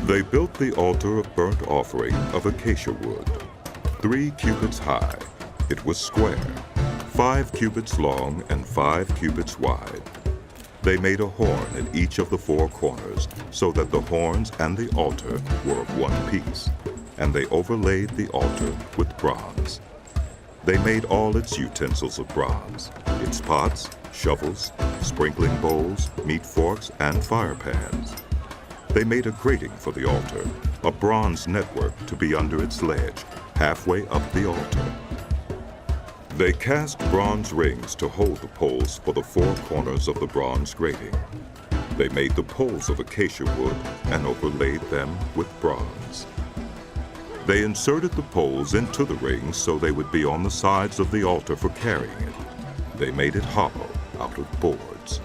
They built the altar of burnt offering of acacia wood, 3 cubits high. It was square, 5 cubits long and 5 cubits wide. They made a horn at each of the 4 corners, so that the horns and the altar were of one piece, and they overlaid the altar with bronze. They made all its utensils of bronze, its pots, shovels, sprinkling bowls, meat forks, and fire pans. They made a grating for the altar, a bronze network to be under its ledge, halfway up the altar. They cast bronze rings to hold the poles for the 4 corners of the bronze grating. They made the poles of acacia wood and overlaid them with bronze. They inserted the poles into the rings so they would be on the sides of the altar for carrying it. They made it hollow out of boards.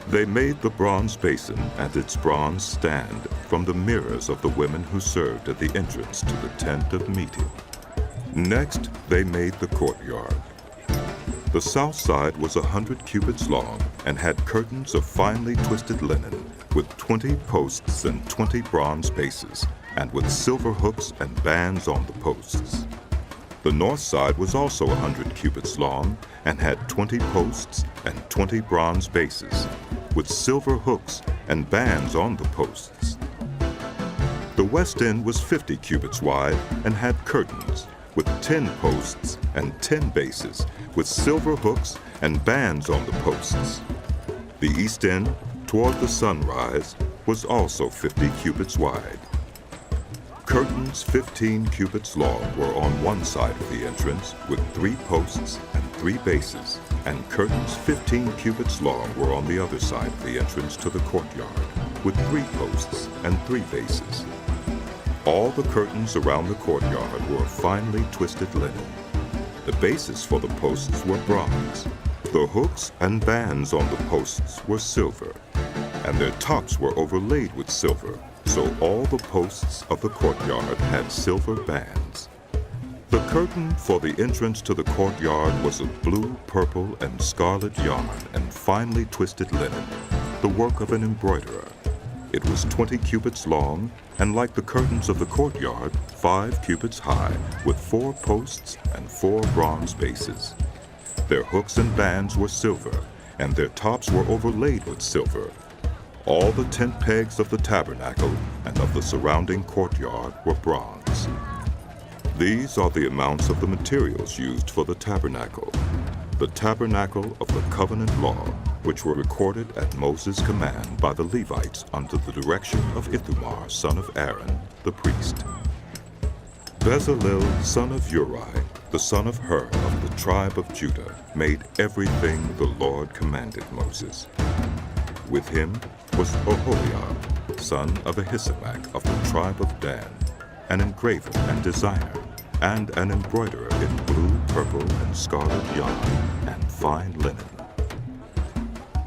They made the bronze basin and its bronze stand from the mirrors of the women who served at the entrance to the tent of meeting. Next, they made the courtyard. The south side was 100 cubits long and had curtains of finely twisted linen with 20 posts and 20 bronze bases, and with silver hooks and bands on the posts. The north side was also 100 cubits long and had 20 posts and 20 bronze bases, with silver hooks and bands on the posts. The west end was 50 cubits wide and had curtains, with 10 posts and 10 bases, with silver hooks and bands on the posts. The east end, toward the sunrise, was also 50 cubits wide. Curtains 15 cubits long were on one side of the entrance with 3 posts and 3 bases, and curtains 15 cubits long were on the other side of the entrance to the courtyard with 3 posts and 3 bases. All the curtains around the courtyard were of finely twisted linen. The bases for the posts were bronze. The hooks and bands on the posts were silver, and their tops were overlaid with silver, so all the posts of the courtyard had silver bands. The curtain for the entrance to the courtyard was of blue, purple, and scarlet yarn and finely twisted linen, the work of an embroiderer. It was 20 cubits long, and like the curtains of the courtyard, 5 cubits high, with 4 posts and 4 bronze bases. Their hooks and bands were silver, and their tops were overlaid with silver. All the tent pegs of the tabernacle and of the surrounding courtyard were bronze. These are the amounts of the materials used for the tabernacle of the covenant law, which were recorded at Moses' command by the Levites under the direction of Ithamar, son of Aaron, the priest. Bezalel, son of Uri, the son of Hur of the tribe of Judah, made everything the Lord commanded Moses. With him was Oholiab, son of Ahisamach of the tribe of Dan, an engraver and designer, and an embroiderer in blue, purple, and scarlet yarn, and fine linen.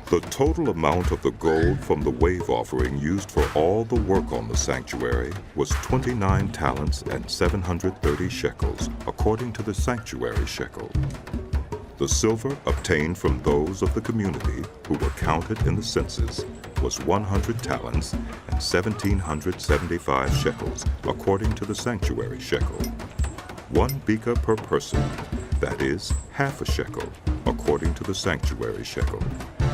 The total amount of the gold from the wave offering used for all the work on the sanctuary was 29 talents and 730 shekels, according to the sanctuary shekel. The silver obtained from those of the community who were counted in the census was 100 talents and 1,775 shekels, according to the sanctuary shekel. 1 beka per person, that is, half a shekel, according to the sanctuary shekel,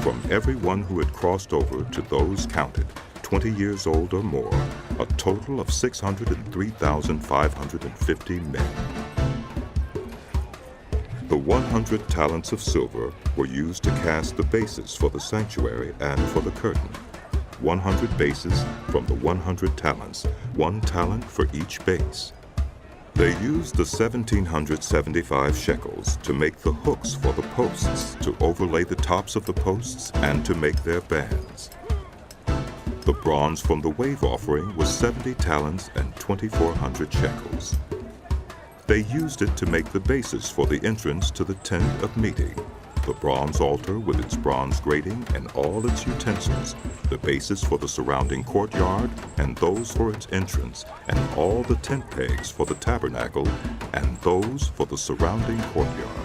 from everyone who had crossed over to those counted, 20 years old or more, a total of 603,550 men. The 100 talents of silver were used to cast the bases for the sanctuary and for the curtain. 100 bases from the 100 talents, 1 talent for each base. They used the 1,775 shekels to make the hooks for the posts, to overlay the tops of the posts, and to make their bands. The bronze from the wave offering was 70 talents and 2,400 shekels. They used it to make the bases for the entrance to the tent of meeting, the bronze altar with its bronze grating and all its utensils, the bases for the surrounding courtyard and those for its entrance, and all the tent pegs for the tabernacle and those for the surrounding courtyard.